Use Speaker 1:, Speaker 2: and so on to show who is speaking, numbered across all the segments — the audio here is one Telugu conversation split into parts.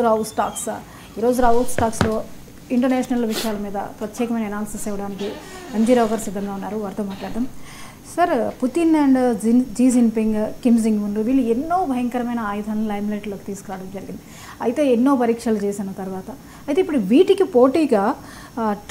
Speaker 1: రావు స్టాక్స్ ఈరోజు రావు స్టాక్స్లో ఇంటర్నేషనల్ విషయాల మీద ప్రత్యేకమైన అనాలిసిస్ ఇవ్వడానికి ఎంజీ రావు గారు సిద్ధంగా ఉన్నారు. వారితో మాట్లాడదాం. Sir, Putin and Xi Jinping, Kim Jong Un వీళ్ళు ఎన్నో భయంకరమైన ఆయుధాలను లైమ్లైట్లోకి తీసుకురావడం జరిగింది. అయితే ఎన్నో పరీక్షలు చేసిన తర్వాత అయితే ఇప్పుడు వీటికి పోటీగా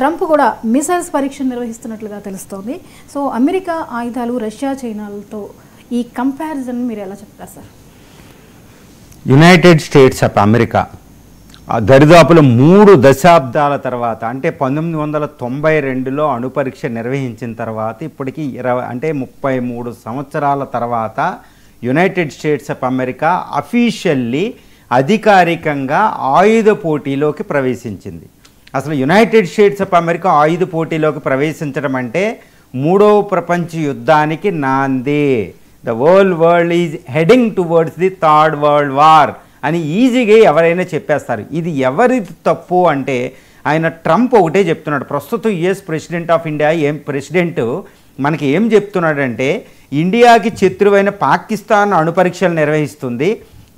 Speaker 1: ట్రంప్ కూడా మిసైల్స్ పరీక్ష నిర్వహిస్తున్నట్లుగా తెలుస్తోంది. సో అమెరికా ఆయుధాలు రష్యా చైనాలతో ఈ కంపారిజన్ మీరు ఎలా చెప్తారు sir?
Speaker 2: United States of America దరిదాపులు 3 దశాబ్దాల తర్వాత, అంటే 1992లో అణుపరీక్ష నిర్వహించిన తర్వాత ఇప్పటికీ 33 సంవత్సరాల తర్వాత United States of America officially అధికారికంగా ఆయుధ పోటీలోకి ప్రవేశించింది. అసలు యునైటెడ్ స్టేట్స్ ఆఫ్ అమెరికా ఆయుధ పోటీలోకి ప్రవేశించడం అంటే 3వ ప్రపంచ యుద్ధానికి నాంది. The world is heading towards the third world war అని ఈజీగా ఎవరైనా చెప్పేస్తారు. ఇది ఎవరిది తప్పు అంటే ఆయన ట్రంప్ ఒకటే చెప్తున్నాడు. ప్రస్తుతం US president of India president మనకి ఏం చెప్తున్నాడంటే, ఇండియాకి శత్రువైన పాకిస్తాన్ అణుపరీక్షలు నిర్వహిస్తుంది,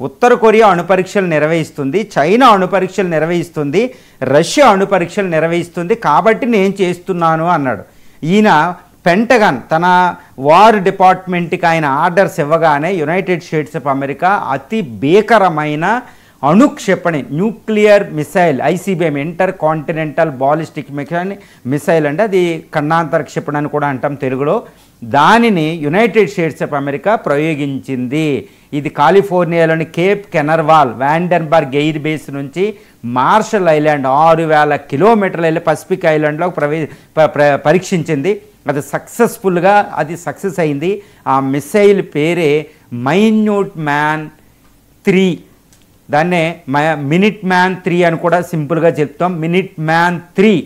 Speaker 2: ఉత్తర కొరియా అణుపరీక్షలు నిర్వహిస్తుంది, చైనా అణుపరీక్షలు నిర్వహిస్తుంది, రష్యా అణుపరీక్షలు నిర్వహిస్తుంది, కాబట్టి నేను చేస్తున్నాను అన్నాడు. ఈయన పెంటగాన్ తన వార్ డిపార్ట్మెంట్కి ఆయన ఆర్డర్స్ ఇవ్వగానే యునైటెడ్ స్టేట్స్ ఆఫ్ అమెరికా అతి భీకరమైన అణుక్షిపణి nuclear missile ICBM intercontinental ballistic missile అంటే అది ఖండాంతర క్షిపణి అని కూడా అంటాం తెలుగులో. దానిని యునైటెడ్ స్టేట్స్ ఆఫ్ అమెరికా ప్రయోగించింది. ఇది కాలిఫోర్నియాలోని Cape Canaveral Vandenberg Air Base నుంచి మార్షల్ ఐలాండ్ 6000 కిలోమీటర్లు వెళ్ళి పసిఫిక్ ఐలాండ్లో పరీక్షించింది. అది సక్సెస్ఫుల్గా సక్సెస్ అయింది. ఆ మిసైల్ పేరే మైన్యూట్ మ్యాన్ 3. దాన్నే మినిట్ మ్యాన్ 3 అని కూడా సింపుల్గా చెప్తాం. మినిట్ మ్యాన్ 3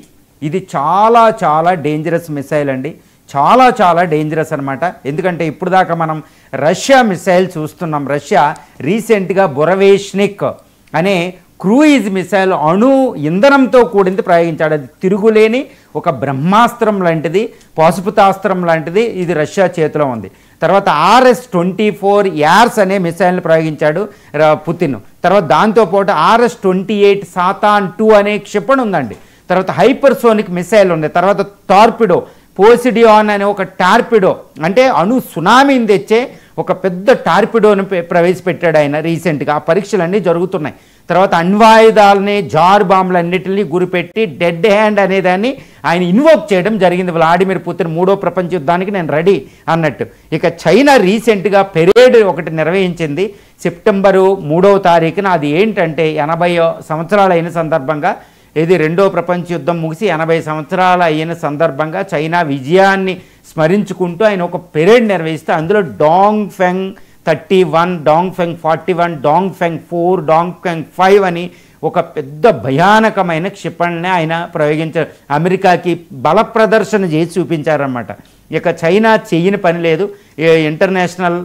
Speaker 2: ఇది చాలా చాలా డేంజరస్ మిసైల్ అండి. చాలా చాలా డేంజరస్ అనమాట. ఎందుకంటే ఇప్పుడు దాకా మనం రష్యా మిసైల్ చూస్తున్నాం. రష్యా రీసెంట్గా బొరవేష్నిక్ అనే క్రూయిజ్ మిసైల్ అణు ఇంధనంతో కూడింది ప్రయోగించాడు. అది తిరుగులేని ఒక బ్రహ్మాస్త్రం లాంటిది, పాశుపతాస్త్రం లాంటిది. ఇది రష్యా చేతిలో ఉంది. తర్వాత RS-24 యార్స్ అనే మిసైల్ని ప్రయోగించాడు పుతిన్. తర్వాత దాంతోపాటు RS-28 సాతాన్ 2 అనే క్షిపణి ఉందండి. తర్వాత హైపర్సోనిక్ మిసైల్ ఉంది. తర్వాత టార్పిడో పోసిడియాన్ అనే ఒక టార్పిడో, అంటే అణు సునామీని తెచ్చే ఒక పెద్ద టార్పిడోని ప్రవేశపెట్టాడు ఆయన రీసెంట్గా. ఆ పరీక్షలన్నీ జరుగుతున్నాయి. తర్వాత అణ్వాయుధాలని జార్ బాంబులన్నిటిని గురిపెట్టి డెడ్ హ్యాండ్ అనేదాన్ని ఆయన ఇన్వోక్ చేయడం జరిగింది. వ్లాడిమిర్ పుతిన్ 3వ ప్రపంచ యుద్ధానికి నేను రెడీ అన్నట్టు. ఇక చైనా రీసెంట్గా పెరేడ్ ఒకటి నిర్వహించింది సెప్టెంబరు 3వ తారీఖున. అది ఏంటంటే 80 సంవత్సరాలు అయిన సందర్భంగా, ఇది 2వ ప్రపంచ యుద్ధం ముగిసి 80 సంవత్సరాలు అయిన సందర్భంగా చైనా విజయాన్ని స్మరించుకుంటూ ఆయన ఒక పెరేడ్ నిర్వహిస్తే అందులో డాంగ్ ఫెంగ్ 31, డాంగ్ ఫెంగ్ 41, డాంగ్ ఫెంగ్ 4, డాంగ్ ఫెంగ్ 5 అని ఒక పెద్ద భయానకమైన క్షిపణిని ఆయన ప్రయోగించారు. అమెరికాకి బల ప్రదర్శన చేసి చూపించారన్నమాట. ఇక చైనా చేయని పని లేదు. International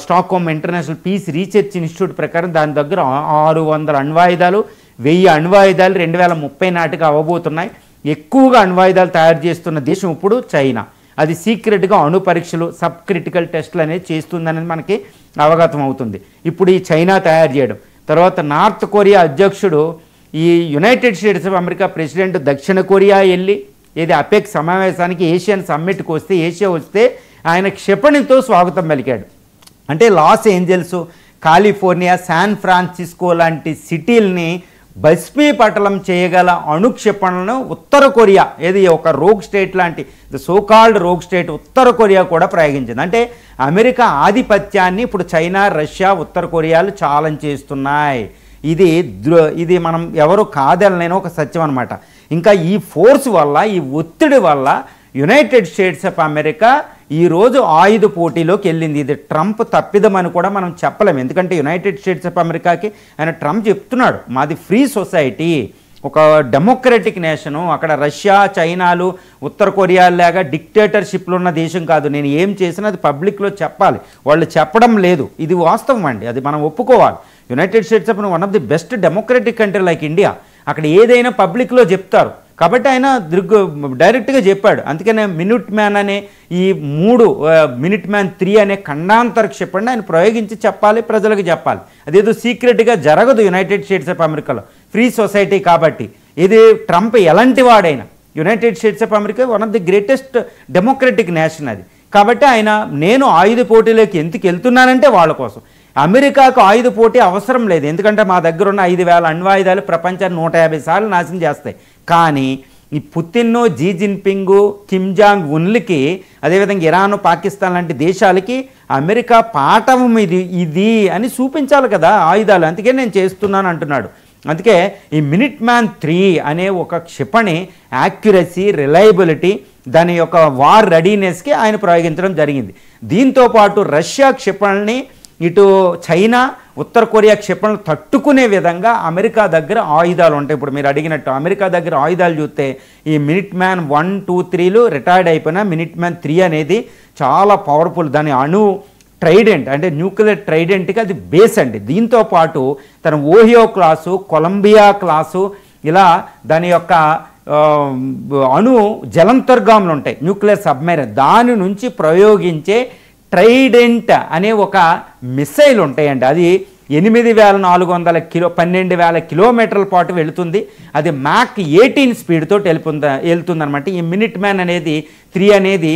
Speaker 2: Stockholm international peace research institute ప్రకారం దాని దగ్గర 600 అణ్వాయుధాలు, 1000 అణ్వాయుధాలు 2030 నాటికి అవ్వబోతున్నాయి. ఎక్కువగా అణ్వాయుధాలు తయారు చేస్తున్న దేశం ఇప్పుడు చైనా. అది సీక్రెట్గా అణు పరీక్షలు, సబ్ క్రిటికల్ టెస్టులు అనేది చేస్తుందనేది మనకి అవగతం అవుతుంది. ఇప్పుడు ఈ చైనా తయారు చేయడం. తర్వాత నార్త్ కొరియా అధ్యక్షుడు ఈ United States of America president దక్షిణ కొరియా వెళ్ళి అపెక్ సమావేశానికి ఏషియన్ సమ్మిట్కి వస్తే, ఏషియా వస్తే ఆయన క్షిపణితో స్వాగతం పలికాడు. అంటే Los Angeles, California, San Francisco లాంటి సిటీల్ని భస్మీపటలం చేయగల అణుక్షిపణలను ఉత్తర కొరియా, ఒక రోగ్ స్టేట్ లాంటి సోకాల్డ్ రోగ్ స్టేట్ ఉత్తర కొరియా కూడా ప్రయోగించింది. అంటే అమెరికా ఆధిపత్యాన్ని ఇప్పుడు చైనా, రష్యా, ఉత్తర కొరియాలు ఛాలెంజ్ చేస్తున్నాయి. ఇది మనం ఎవరు కాదనలేని ఒక సత్యం అనమాట. ఇంకా ఈ ఫోర్స్ వల్ల, ఈ ఒత్తిడి వల్ల యునైటెడ్ స్టేట్స్ ఆఫ్ అమెరికా ఈరోజు ఆయుధ పోటీలోకి వెళ్ళింది. ఇది ట్రంప్ తప్పిదమని కూడా మనం చెప్పలేము. ఎందుకంటే యునైటెడ్ స్టేట్స్ ఆఫ్ అమెరికాకి ట్రంప్ చెప్తున్నాడు, మాది ఫ్రీ సొసైటీ, ఒక డెమోక్రటిక్ నేషను. అక్కడ రష్యా, చైనాలు, ఉత్తర కొరియా లాగా డిక్టేటర్షిప్లు ఉన్న దేశం కాదు. నేను ఏం చేసినా అది పబ్లిక్లో చెప్పాలి. వాళ్ళు చెప్పడం లేదు. ఇది వాస్తవం అండి, అది మనం ఒప్పుకోవాలి. United States of one of the best democratic country like India. అక్కడ ఏదైనా పబ్లిక్లో చెప్తారు. కాబట్టి ఆయన డైరెక్ట్గా చెప్పాడు. అందుకనే మినిట్ మ్యాన్ అనే ఈ 3 మినిట్ మ్యాన్ 3 అనే ఖండాంతర క్షిపణిని ఆయన ప్రయోగించి చెప్పాలి, ప్రజలకు చెప్పాలి. అదేదో సీక్రెట్గా జరగదు యునైటెడ్ స్టేట్స్ ఆఫ్ అమెరికాలో, ఫ్రీ సొసైటీ కాబట్టి. ఇది ట్రంప్ ఎలాంటి వాడైనా, United States of America one of the greatest democratic nation అది. కాబట్టి ఆయన నేను ఆయుధ పోటీలోకి ఎందుకు వెళ్తున్నానంటే వాళ్ళ కోసం. అమెరికాకు ఆయుధ పోటీ అవసరం లేదు, ఎందుకంటే మా దగ్గర ఉన్న 5,000 అణ్వాయుధాలు ప్రపంచాన్ని 150 సార్లు నాశనం చేస్తాయి. కానీ ఈ Putin, Xi Jinping, Kim Jong ఉన్లకి, అదేవిధంగా ఇరాన్, పాకిస్తాన్ లాంటి దేశాలకి అమెరికా పాఠం ఇది అని చూపించాలి కదా ఆయుధాలు. అందుకే నేను చేస్తున్నాను అంటున్నాడు. అందుకే ఈ మినిట్ మ్యాన్ 3 అనే ఒక క్షిపణి యాక్యురసీ, రిలయబిలిటీ, దాని యొక్క వార్ రెడీనెస్కి ఆయన ప్రయోగించడం జరిగింది. దీంతోపాటు రష్యా క్షిపణిని, ఇటు చైనా, ఉత్తర కొరియా క్షిపణులు తట్టుకునే విధంగా అమెరికా దగ్గర ఆయుధాలు ఉంటాయి. ఇప్పుడు మీరు అడిగినట్టు అమెరికా దగ్గర ఆయుధాలు చూస్తే ఈ మినిట్ మ్యాన్ 1, 2, 3లు రిటైర్డ్ అయిపోయినా మినిట్ మ్యాన్ 3 అనేది చాలా పవర్ఫుల్. దాని ట్రైడెంట్ అంటే న్యూక్లియర్ ట్రైడెంట్కి అది బేస్ అండి. దీంతోపాటు తన ఓహియో క్లాసు, కొలంబియా క్లాసు, ఇలా దాని యొక్క జలంతర్గాములు ఉంటాయి, న్యూక్లియర్ సబ్మెరైన్, దాని నుంచి ప్రయోగించే ట్రైడెంట్ అనే ఒక మిసైల్ ఉంటాయండి. అది 8,400 12,000 కిలోమీటర్ల పాటు వెళుతుంది. అది మ్యాక్ 18 స్పీడ్తో వెళ్తుందనమాట. ఈ మినిట్ మ్యాన్ అనేది 3 అనేది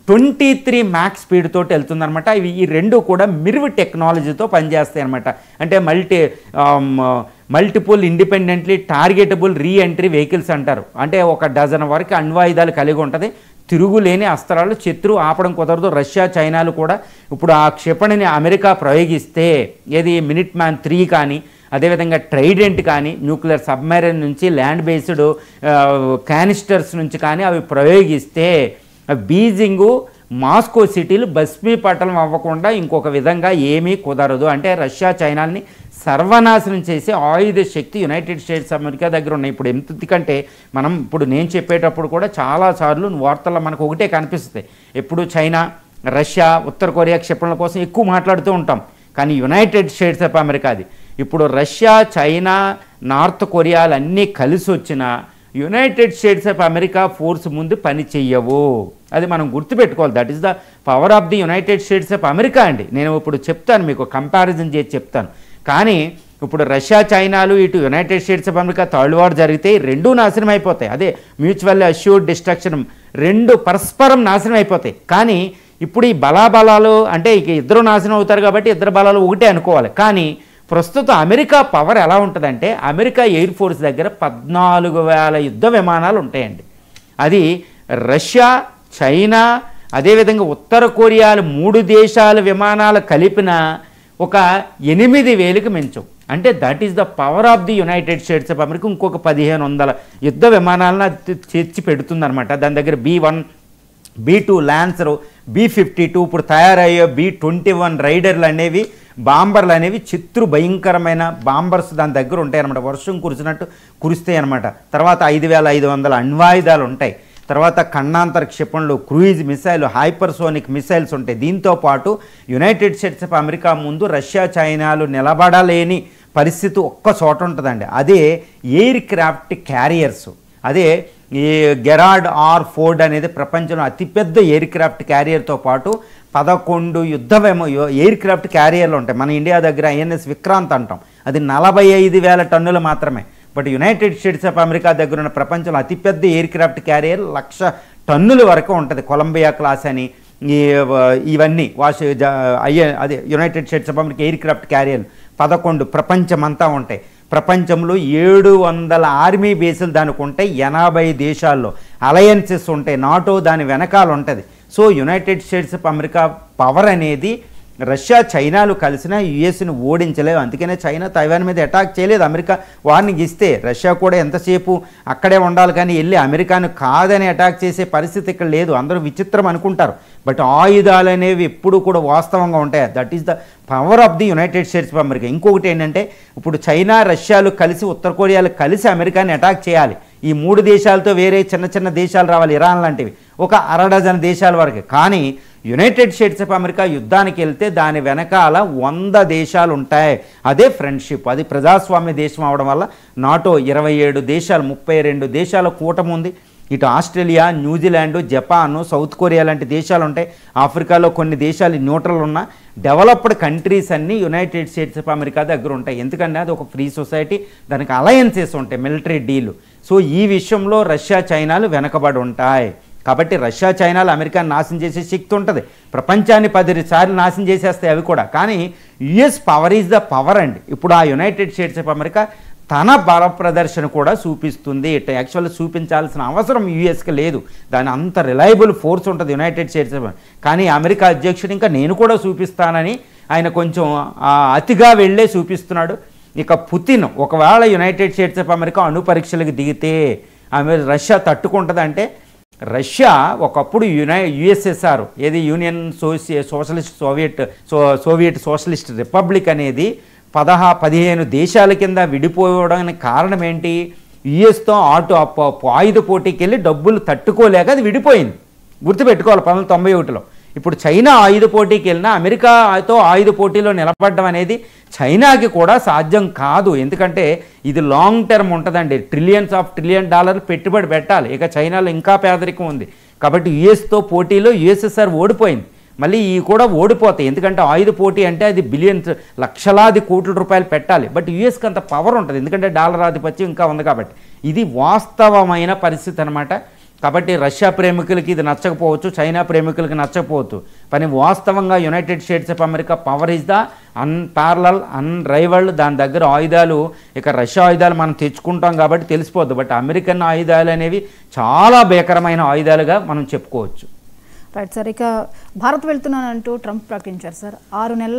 Speaker 2: 23 మ్యాక్ స్పీడ్ తోటి వెళ్తుందనమాట. ఇవి ఈ రెండు కూడా మిర్వ్ టెక్నాలజీతో పనిచేస్తాయి అనమాట. అంటే multiple independently targetable reentry vehicles అంటారు. అంటే 1 డజన్ వరకు అణ్వాయుధాలు కలిగి ఉంటుంది. తిరుగులేని అస్త్రాలు, శత్రువు ఆపడం కుదరదు. రష్యా, చైనాలు కూడా ఇప్పుడు ఆ క్షిపణిని అమెరికా ప్రయోగిస్తే, ఏది మినిట్ మ్యాన్ 3 కానీ, అదేవిధంగా ట్రైడెంట్ కానీ, న్యూక్లియర్ సబ్మెరైన్ నుంచి, ల్యాండ్ బేస్డ్ క్యానిస్టర్స్ నుంచి కానీ అవి ప్రయోగిస్తే బీజింగు, మాస్కో సిటీలు భస్మీపటలం అవ్వకుండా ఇంకొక విధంగా ఏమీ కుదరదు. అంటే రష్యా, చైనాల్ని సర్వనాశనం చేసే ఆయుధ శక్తి యునైటెడ్ స్టేట్స్ అమెరికా దగ్గర ఉన్నాయి. ఇప్పుడు ఎందుకంటే ఇప్పుడు నేను చెప్పేటప్పుడు కూడా చాలాసార్లు వార్తల్లో మనకు ఒకటే కనిపిస్తుంది. ఎప్పుడు చైనా, రష్యా, ఉత్తర కొరియా క్షిపణుల కోసం ఎక్కువ మాట్లాడుతూ ఉంటాం. కానీ యునైటెడ్ స్టేట్స్ ఆఫ్ అమెరికాది ఇప్పుడు రష్యా, చైనా, నార్త్ కొరియాలు అన్నీ కలిసి వచ్చినా United States of America force ముందు పని చెయ్యవు. అది మనం గుర్తుపెట్టుకోవాలి. That is the power of the United States of America అండి. నేను ఇప్పుడు చెప్తాను, మీకు కంపారిజన్ చేసి చెప్తాను. కానీ ఇప్పుడు రష్యా, చైనాలు, ఇటు United States of America third war జరిగితే రెండూ నాశనం అయిపోతాయి. అదే మ్యూచువల్ అష్యూర్డ్ డిస్ట్రక్షన్, రెండు పరస్పరం నాశనం అయిపోతాయి. కానీ ఇప్పుడు ఈ బలాబలాలు అంటే ఇక ఇద్దరు నాశనం అవుతారు కాబట్టి ఇద్దరు బలాలు ఒకటే అనుకోవాలి. కానీ ప్రస్తుతం అమెరికా పవర్ ఎలా ఉంటుందంటే, అమెరికా ఎయిర్ ఫోర్స్ దగ్గర 14,000 యుద్ధ విమానాలు ఉంటాయండి. అది రష్యా, చైనా, అదేవిధంగా ఉత్తర కొరియాలు 3 దేశాల విమానాలు కలిపిన ఒక 8,000కి మించవు. అంటే that is the power of the United States of America. ఇంకొక 1,500 యుద్ధ విమానాలను చేర్చి పెడుతుందనమాట. దాని దగ్గర B-1, B-2 ల్యాన్సరు, B-52, ఇప్పుడు తయారయ్యే B-21 రైడర్లు అనేవి, బాంబర్లు అనేవి భయంకరమైన బాంబర్స్ దాని దగ్గర ఉంటాయి అన్నమాట. వర్షం కురిసినట్టు కురుస్తాయి అన్నమాట. తర్వాత 5,500 అణ్వాయుధాలు ఉంటాయి. తర్వాత ఖండాంతర క్షిపణులు, క్రూయిజ్ మిసైల్, హైపర్సోనిక్ మిసైల్స్ ఉంటాయి. దీంతోపాటు యునైటెడ్ స్టేట్స్ ఆఫ్ అమెరికా ముందు రష్యా, చైనాలు నిలబడలేని పరిస్థితి ఒక్క చోట ఉంటుందండి. అదే ఎయిర్ క్రాఫ్ట్ క్యారియర్స్. అదే ఈ గెరార్డ్ ఆర్ ఫోర్డ్ అనేది ప్రపంచంలో అతిపెద్ద ఎయిర్ క్రాఫ్ట్ క్యారియర్తో పాటు 11 ఎయిర్ క్రాఫ్ట్ క్యారియర్లు ఉంటాయి. మన ఇండియా దగ్గర INS విక్రాంత్ అంటాం, అది 45,000 టన్నులు మాత్రమే. But United States of America దగ్గర ఉన్న ప్రపంచంలో అతిపెద్ద ఎయిర్ క్రాఫ్ట్ క్యారియర్ 1,00,000 టన్నుల వరకు ఉంటుంది. కొలంబియా క్లాస్ అని ఇవన్నీ అదే United States of America air craft క్యారియర్లు 11 ప్రపంచమంతా ఉంటాయి. ప్రపంచంలో 700 ఆర్మీ బేసులు దానికి ఉంటాయి. 80 దేశాల్లో అలయన్సెస్ ఉంటాయి. నాటో దాని వెనకాల ఉంటుంది. So United States of America power అనేది రష్యా, చైనాలు కలిసినా యుఎస్ని ఓడించలేవు. అందుకనే చైనా తైవాన్ మీద అటాక్ చేయలేదు. అమెరికా వార్నింగ్ ఇస్తే రష్యా కూడా ఎంతసేపు అక్కడే ఉండాలి, కానీ వెళ్ళి అమెరికాను కాదని అటాక్ చేసే పరిస్థితి ఇక్కడ లేదు. అందరూ విచిత్రం అనుకుంటారు, బట్ ఆయుధాలు అనేవి ఎప్పుడు కూడా వాస్తవంగా ఉంటాయి. That is the power of the United States of America. ఇంకొకటి ఏంటంటే, ఇప్పుడు చైనా, రష్యాలు కలిసి, ఉత్తర కొరియాలు కలిసి అమెరికాని అటాక్ చేయాలి. ఈ 3 దేశాలతో వేరే చిన్న చిన్న దేశాలు రావాలి, ఇరాన్ లాంటివి, ఒక 1/2 డజన్ దేశాల వరకు. కానీ యునైటెడ్ స్టేట్స్ ఆఫ్ అమెరికా యుద్ధానికి వెళ్తే దాని వెనకాల 100 దేశాలు ఉంటాయి. అదే ఫ్రెండ్షిప్. అది ప్రజాస్వామ్య దేశం అవడం వల్ల నాటో 27 దేశాలు 32 దేశాల కూటమి ఉంది. ఇటు Australia, New Zealand, Japan, south Korea లాంటి దేశాలు ఉంటాయి. ఆఫ్రికాలో కొన్ని దేశాలు న్యూట్రల్ ఉన్న డెవలప్డ్ కంట్రీస్ అన్నీ యునైటెడ్ స్టేట్స్ ఆఫ్ అమెరికా దగ్గర ఉంటాయి. ఎందుకంటే అది ఒక ఫ్రీ సొసైటీ, దానికి అలయన్సెస్ ఉంటాయి, మిలిటరీ డీలు. సో ఈ విషయంలో రష్యా, చైనాలు వెనకబడి ఉంటాయి. కాబట్టి రష్యా, చైనాలు అమెరికాని నాశనం చేసే శక్తి ఉంటుంది. ప్రపంచాన్ని 10 సార్లు నాశనం చేసేస్తాయి అవి కూడా. కానీ US power is the power అండి. ఇప్పుడు ఆ యునైటెడ్ స్టేట్స్ ఆఫ్ అమెరికా తన బల ప్రదర్శన కూడా చూపిస్తుంది. యాక్చువల్గా చూపించాల్సిన అవసరం యుఎస్కి లేదు. దాని అంత రిలయబుల్ ఫోర్స్ ఉంటుంది యునైటెడ్ స్టేట్స్ ఆఫ్ అమెరికా. కానీ అమెరికా అధ్యక్షుడు ఇంకా నేను కూడా చూపిస్తానని ఆయన కొంచెం అతిగా వెళ్ళే చూపిస్తున్నాడు. ఇక పుతిన్ ఒకవేళ యునైటెడ్ స్టేట్స్ ఆఫ్ అమెరికా అణు పరీక్షలకు దిగితే రష్యా తట్టుకుంటుందంటే, రష్యా ఒకప్పుడు యుఎస్ఎస్ఆర్ ఏది union socialist Soviet socialist republic అనేది 15 దేశాల కింద విడిపోవడానికి కారణం ఏంటి? యుఎస్తో ఆయుధ పోటీకి వెళ్ళి డబ్బులు తట్టుకోలేక అది విడిపోయింది. గుర్తుపెట్టుకోవాలి 1991లో. ఇప్పుడు చైనా ఆయుధ పోటీకి వెళ్ళినా అమెరికాతో ఆయుధ పోటీలో నిలబడడం అనేది చైనాకి కూడా సాధ్యం కాదు. ఎందుకంటే ఇది లాంగ్ టర్మ్ ఉంటుందండి. ట్రిలియన్ డాలర్లు పెట్టుబడి పెట్టాలి. ఇక చైనాలో ఇంకా పేదరికం ఉంది. కాబట్టి యుఎస్తో పోటీలో యుఎస్ఎస్ఆర్ ఓడిపోయింది. మళ్ళీ ఈ కూడా ఓడిపోతాయి. ఎందుకంటే ఆయుధ పోటీ అంటే అది బిలియన్స్, లక్షలాది కోట్ల రూపాయలు పెట్టాలి. బట్ యుఎస్కి అంత పవర్ ఉంటుంది, ఎందుకంటే డాలర్ ఆధిపత్యం ఇంకా ఉంది. కాబట్టి ఇది వాస్తవమైన పరిస్థితి అనమాట. కాబట్టి రష్యా ప్రేమికులకి ఇది నచ్చకపోవచ్చు, చైనా ప్రేమికులకి నచ్చకపోవచ్చు. కానీ వాస్తవంగా United States of America power is the unparalleled, unrivalled. దాని దగ్గర ఆయుధాలు, ఇక రష్యా ఆయుధాలు మనం తెచ్చుకుంటాం కాబట్టి తెలిసిపోద్దు. బట్ అమెరికన్ ఆయుధాలు అనేవి చాలా భీకరమైన ఆయుధాలుగా మనం చెప్పుకోవచ్చు.
Speaker 1: Right sir. ఇక భారత్ వెళ్తున్నానంటూ ట్రంప్ ప్రకటించారు సార్. 6 నెలల